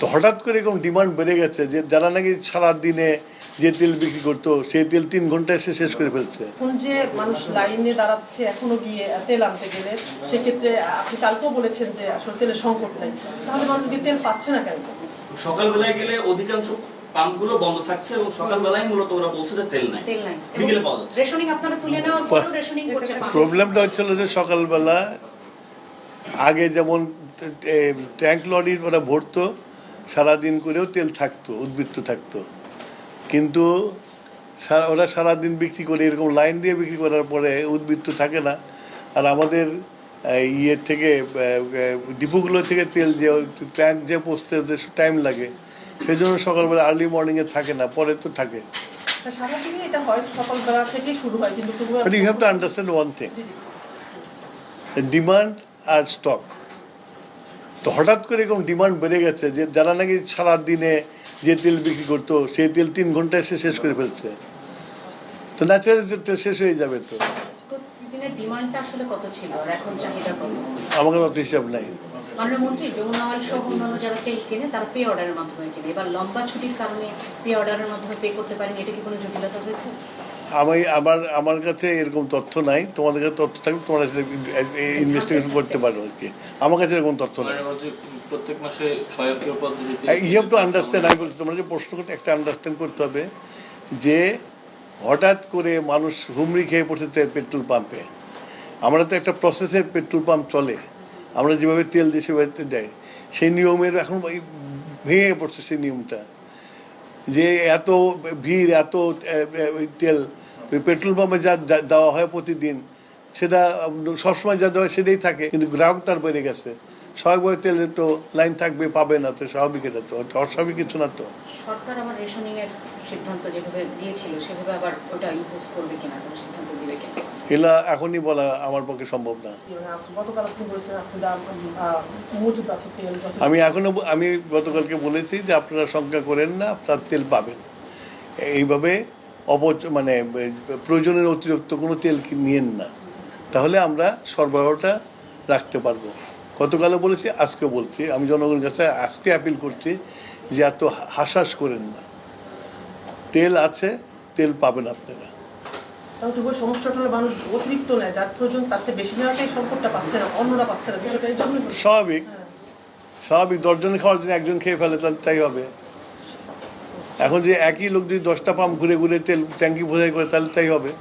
তো হঠাৎ করে এরকম ডিমান্ড বেড়ে গেছে যে যারা নাকি সারা দিনে যে তেল বিক্রি করতো সেই তেল 3 ঘন্টায় এসে শেষ করে ফেলছে। এখন যে মানুষ লাইনে দাঁড়াচ্ছে এখনো গিয়ে তেল আনতে গেলে, সেক্ষেত্রে আপনি কালকেও বলেছেন যে আসলে তেলের সংকট নেই, তাহলে মানুষ কি তেল পাচ্ছে না কেন? সকালবেলায় গেলে অধিকাংশ পাম্পগুলো বন্ধ থাকছে এবং সকালবেলায় মূলত ওরা বলছে যে তেল নাই, বিকেলে পাওয়া যাচ্ছে। রেশনিং আপনারা তুলে নেওয়ার পরও রেশনিং করছে। প্রবলেমটা হচ্ছিল যে সকালবেলা আগে যেমন ট্যাঙ্ক লরির ওরা ভরতো, সারাদিন করেও তেল থাকতো, উদ্বৃত্ত থাকতো, কিন্তু ওরা সারাদিন বিক্রি করে এরকম লাইন দিয়ে বিক্রি করার পরে উদ্বৃত্ত থাকে না। আর আমাদের ইয়ের থেকে ডিপোগুলো থেকে তেল যে ট্যাঙ্ক যে পৌঁছতে টাইম লাগে, সেই জন্য সকালবেলা আর্লি মর্নিংয়ে থাকে না, পরে তো থাকে। সারাদিনই এটা হয়, সকালবেলা থেকেই শুরু হয়, কিন্তু but you have to understand one thing, demand আর স্টক। তো হঠাৎ করে এরকম ডিমান্ড বেড়ে গেছে যে যারা নাকি সারা দিনে যে তেল বিক্রি করতো সেই তেল 3 ঘন্টায় এসে শেষ করে ফেলছে। তো ন্যাচারালি তেল শেষ হয়ে যাবে। তো প্রতিদিনের ডিমান্ডটা আসলে কত ছিল আর এখন চাহিদা কত? আমাকে অত হিসাব নাই। মাননীয় মন্ত্রী, যমুনা অয়েল সহ অন্যান্য যারা তেল কেনে তারা পে অর্ডারের মাধ্যমে কেনে, এবার লম্বা ছুটির কারণে পে অর্ডারের মাধ্যমে পে করতে পারেন, এটা কি কোনো জটিলতা হয়েছে? আমার কাছে এরকম তথ্য নাই। তোমাদের কাছে তথ্য থাকলে তোমরা ইনভেস্টিগেশন করতে পারো আর কি। আমার কাছে এরকম তথ্য নাই। প্রত্যেক মাসে স্বয়ংক্রিয় পদ্ধতিতে ইউ হ্যাভ টু আন্ডারস্ট্যান্ড, আমি বলছি তোমরা যে প্রশ্ন করতে একটা আন্ডারস্ট্যান্ড করতে হবে যে হঠাৎ করে মানুষ হুমড়ি খেয়ে পড়ছে পেট্রোল পাম্পে। আমরা তো একটা প্রসেসের পেট্রোল পাম্প চলে, আমরা যেভাবে তেল দেশে বাড়িতে দেয় সেই নিয়মের এখন ভেঙে পড়ছে সেই নিয়মটা, যে এত ভিড়, এত তেল পেট্রোল পাম্পে যা দেওয়া হয় প্রতিদিন, সেটা সবসময় যা দেওয়া সেটাই থাকে, কিন্তু গ্রাহক তার বেড়ে গেছে। স্বাভাবিকভাবে তেলের তো লাইন থাকবে, পাবে না, তো স্বাভাবিক, এটা তো অস্বাভাবিক কিছু না। তো সরকার আমার রেশনিং এর সিদ্ধান্ত যেভাবে দিয়েছিল সেভাবে আবার ওটা ইম্পোজ করবে কিনা, কোনো সিদ্ধান্ত দিবে কিনা, এগুলা এখনই বলা আমার পক্ষে সম্ভব না। গতকাল আপনি বলেছেন আপনার মজুদ আছে তেল। আমি গতকালকে বলেছি যে আপনারা শঙ্কা করেন না, আপনার তেল পাবেন। এইভাবে মানে প্রয়োজনের অতিরিক্ত কোনো তেল নিয়েন না, তাহলে আমরা সরবরাহটা রাখতে পারবো। গতকালও বলেছি, আজকে বলছি, আমি জনগণের কাছে আজকে অ্যাপিল করছি যে এত হাসাস করেন না, তেল আছে, তেল পাবেন আপনারা। সমস্যাটা হলো মানুষ অতিরিক্ত নেয়, যার প্রয়োজন তার চেয়ে বেশি নেওয়াটাই সংকটটা পাচ্ছে না, অন্যরা পাচ্ছে না। স্বাভাবিক 10 জনে খাওয়ার জন্য একজন খেয়ে ফেলে, তাহলে তাই হবে। এখন যে একই লোক যদি 10টা পাম্প ঘুরে ঘুরে তেল ট্যাঙ্কি বোঝাই করে, তাহলে তাই হবে।